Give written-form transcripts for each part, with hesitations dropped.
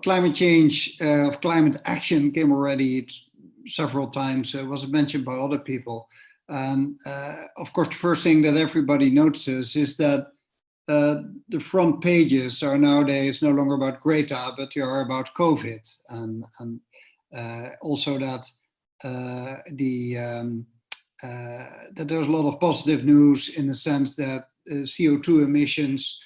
climate change, of climate action came already several times. It was mentioned by other people. And of course, the first thing that everybody notices is that the front pages are nowadays no longer about Greta, but they are about COVID. And also that that there's a lot of positive news in the sense that CO2 emissions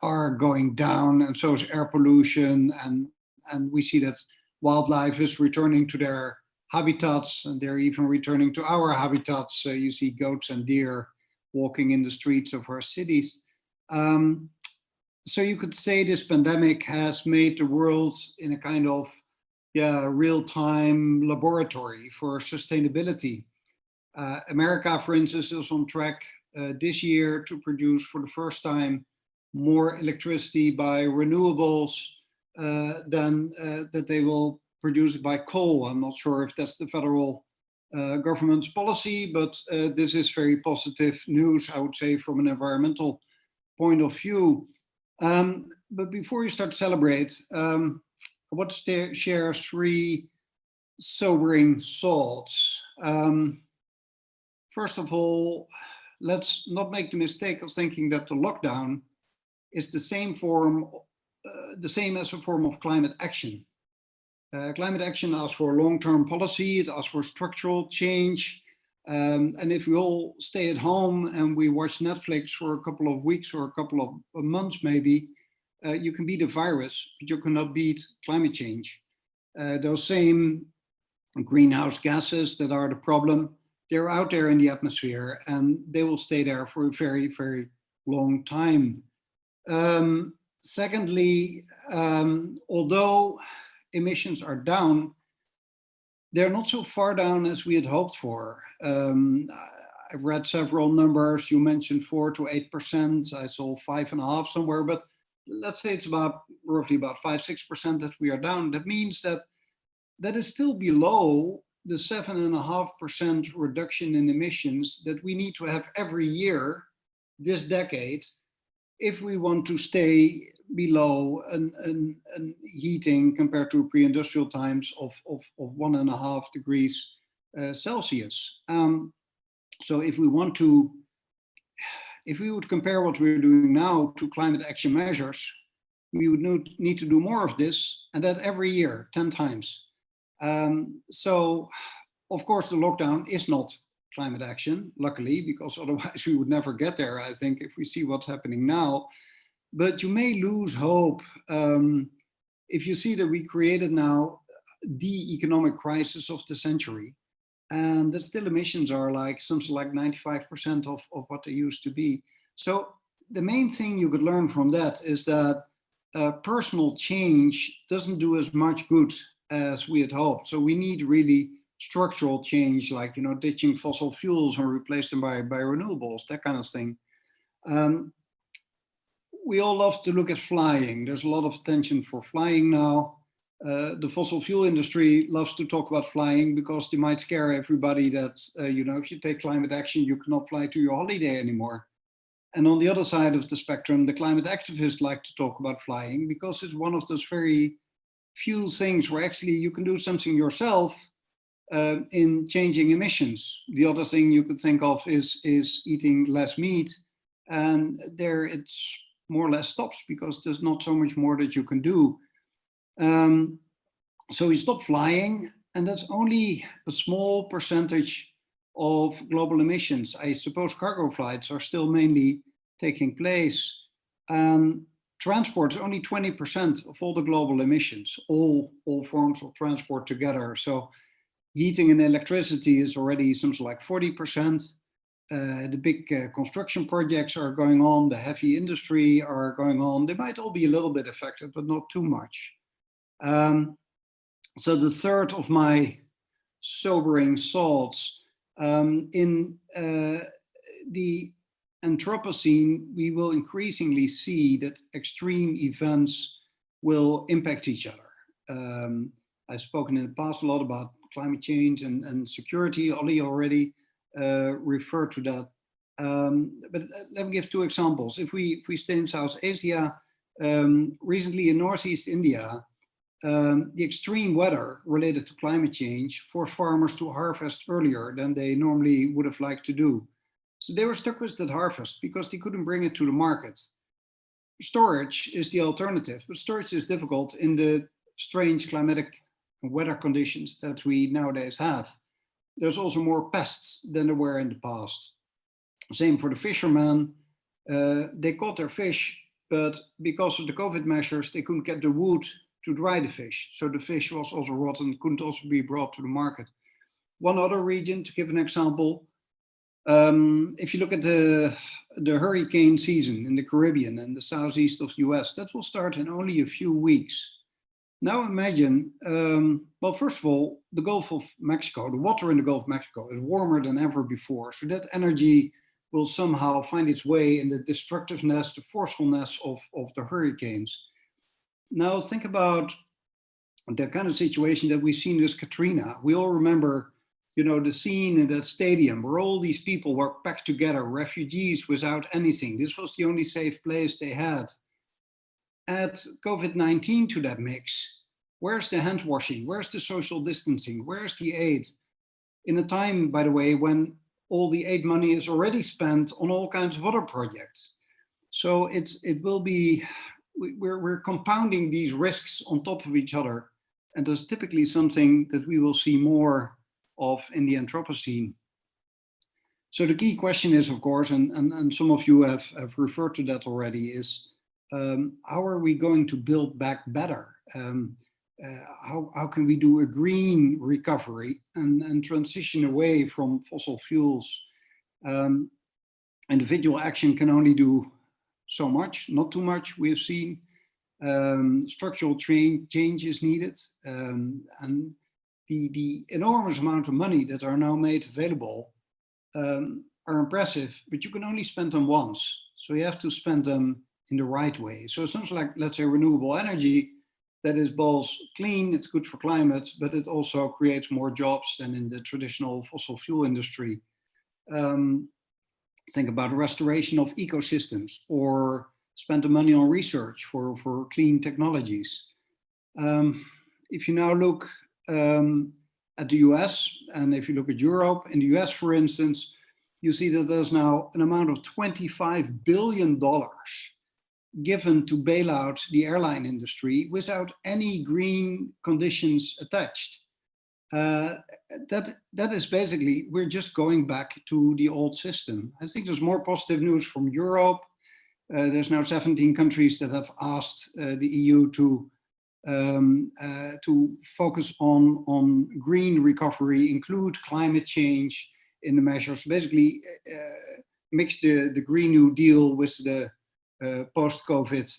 are going down, and so is air pollution, and we see that wildlife is returning to their habitats, and they're even returning to our habitats. So you see goats and deer walking in the streets of our cities. So you could say this pandemic has made the world in a kind of real-time laboratory for sustainability. America, for instance, is on track this year to produce for the first time more electricity by renewables than that they will produce by coal. I'm not sure if that's the federal government's policy, but this is very positive news, I would say, from an environmental point of view. But before you start to celebrate, I want to share 3 sobering thoughts. First of all, let's not make the mistake of thinking that the lockdown is the same as a form of climate action. Climate action asks for long-term policy, it asks for structural change. And if we all stay at home and we watch Netflix for a couple of weeks or a couple of months maybe, you can beat a virus, but you cannot beat climate change. Those same greenhouse gases that are the problem, they're out there in the atmosphere and they will stay there for a very, very long time. Secondly, although emissions are down, they're not so far down as we had hoped for. I've read several numbers. You mentioned 4 to 8%. I saw 5.5 somewhere, but let's say it's roughly about 5-6% that we are down. That means that is still below the 7.5% reduction in emissions that we need to have every year this decade if we want to stay below an heating compared to pre-industrial times of 1.5 degrees Celsius. So if we would compare what we're doing now to climate action measures, we would need to do more of this, and that every year, 10 times. So of course the lockdown is not climate action, luckily, because otherwise we would never get there, I think, if we see what's happening now. But you may lose hope if you see that we created now the economic crisis of the century, and that still emissions are like something like 95% of what they used to be. So the main thing you could learn from that is that personal change doesn't do as much good as we had hoped. So we need really structural change, like, you know, ditching fossil fuels and replace them by renewables, that kind of thing. We all love to look at flying. There's a lot of attention for flying now. The fossil fuel industry loves to talk about flying because they might scare everybody that, you know, if you take climate action, you cannot fly to your holiday anymore. And on the other side of the spectrum, the climate activists like to talk about flying because it's one of those very few things where actually you can do something yourself in changing emissions. The other thing you could think of is eating less meat, and there it's more or less stops because there's not so much more that you can do. So we stop flying, and that's only a small percentage of global emissions. I suppose cargo flights are still mainly taking place. Transport is only 20% of all the global emissions, all forms of transport together. So heating and electricity is already something like 40%. The big construction projects are going on, the heavy industry are going on. They might all be a little bit affected, but not too much. So the third of my sobering thoughts, in the Anthropocene, we will increasingly see that extreme events will impact each other. I've spoken in the past a lot about climate change and security. Ollie already referred to that. But let me give 2 examples. If we stay in South Asia, recently in Northeast India, the extreme weather related to climate change forced farmers to harvest earlier than they normally would have liked to do. So they were stuck with that harvest because they couldn't bring it to the market. Storage is the alternative, but storage is difficult in the strange climatic and weather conditions that we nowadays have. There's also more pests than there were in the past. Same for the fishermen. They caught their fish, but because of the COVID measures, they couldn't get the wood to dry the fish. So the fish was also rotten, couldn't also be brought to the market. One other region, to give an example, if you look at the hurricane season in the Caribbean and the southeast of the US, that will start in only a few weeks. Now imagine, well, first of all, the Gulf of Mexico, the water in the Gulf of Mexico is warmer than ever before. So that energy will somehow find its way in the destructiveness, the forcefulness of the hurricanes. Now think about the kind of situation that we've seen with Katrina. We all remember, you know, the scene in that stadium where all these people were packed together, refugees without anything. This was the only safe place they had. Add COVID-19 to that mix. Where's the hand washing? Where's the social distancing? Where's the aid? In a time, by the way, when all the aid money is already spent on all kinds of other projects. So it will be, we're compounding these risks on top of each other. And that's typically something that we will see more of in the Anthropocene. So the key question is, of course, and some of you have referred to that already, is how are we going to build back better? How can we do a green recovery and transition away from fossil fuels? Individual action can only do so much, not too much, we have seen. Structural change is needed. And the enormous amount of money that are now made available are impressive, but you can only spend them once. So you have to spend them in the right way. So something like, let's say, renewable energy, that is both clean, it's good for climate, but it also creates more jobs than in the traditional fossil fuel industry. Think about restoration of ecosystems or spend the money on research for clean technologies. If you now look at the US, and if you look at Europe, in the US, for instance, you see that there's now an amount of $25 billion given to bail out the airline industry without any green conditions attached. That is basically, we're just going back to the old system. I think there's more positive news from Europe. There's now 17 countries that have asked the EU to focus on green recovery, include climate change in the measures, basically mix the Green New Deal with the post-COVID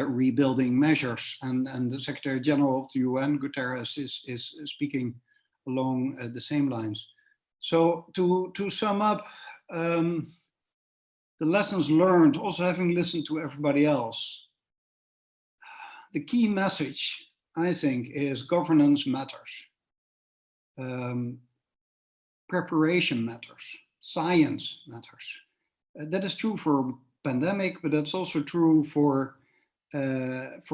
rebuilding measures. And the Secretary General of the UN, Guterres, is speaking along the same lines. So to sum up, the lessons learned, also having listened to everybody else, the key message, I think, is governance matters. Preparation matters. Science matters. That is true for pandemic, but that's also true for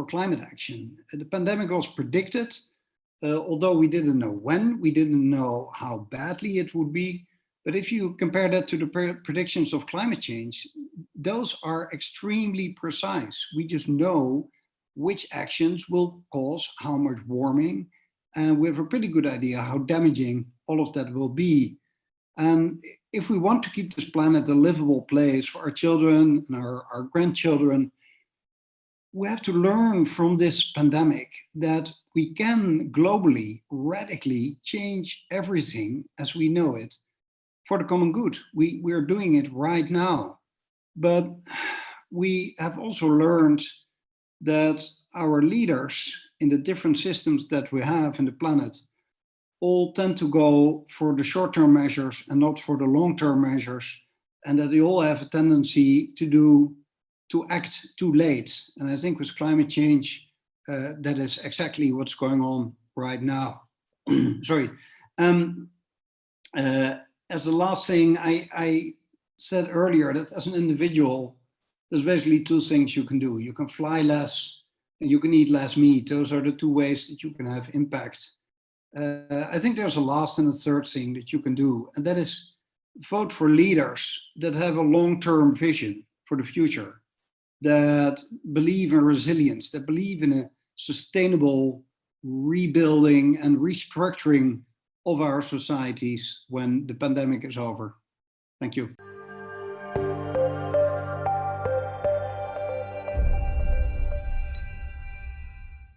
climate action. The pandemic was predicted, although we didn't know when, we didn't know how badly it would be. But if you compare that to the predictions of climate change, those are extremely precise. We just know which actions will cause how much warming, and we have a pretty good idea how damaging all of that will be. And if we want to keep this planet a livable place for our children and our grandchildren, we have to learn from this pandemic that we can globally radically change everything as we know it for the common good. We are doing it right now. But we have also learned that our leaders in the different systems that we have in the planet all tend to go for the short-term measures and not for the long-term measures, and that they all have a tendency to act too late. And I think with climate change, that is exactly what's going on right now. Sorry. As the last thing, I said earlier that as an individual, there's basically two things you can do. You can fly less and you can eat less meat. Those are the two ways that you can have impact. I think there's a last and a third thing that you can do, and that is vote for leaders that have a long-term vision for the future, that believe in resilience, that believe in a sustainable rebuilding and restructuring of our societies when the pandemic is over. Thank you.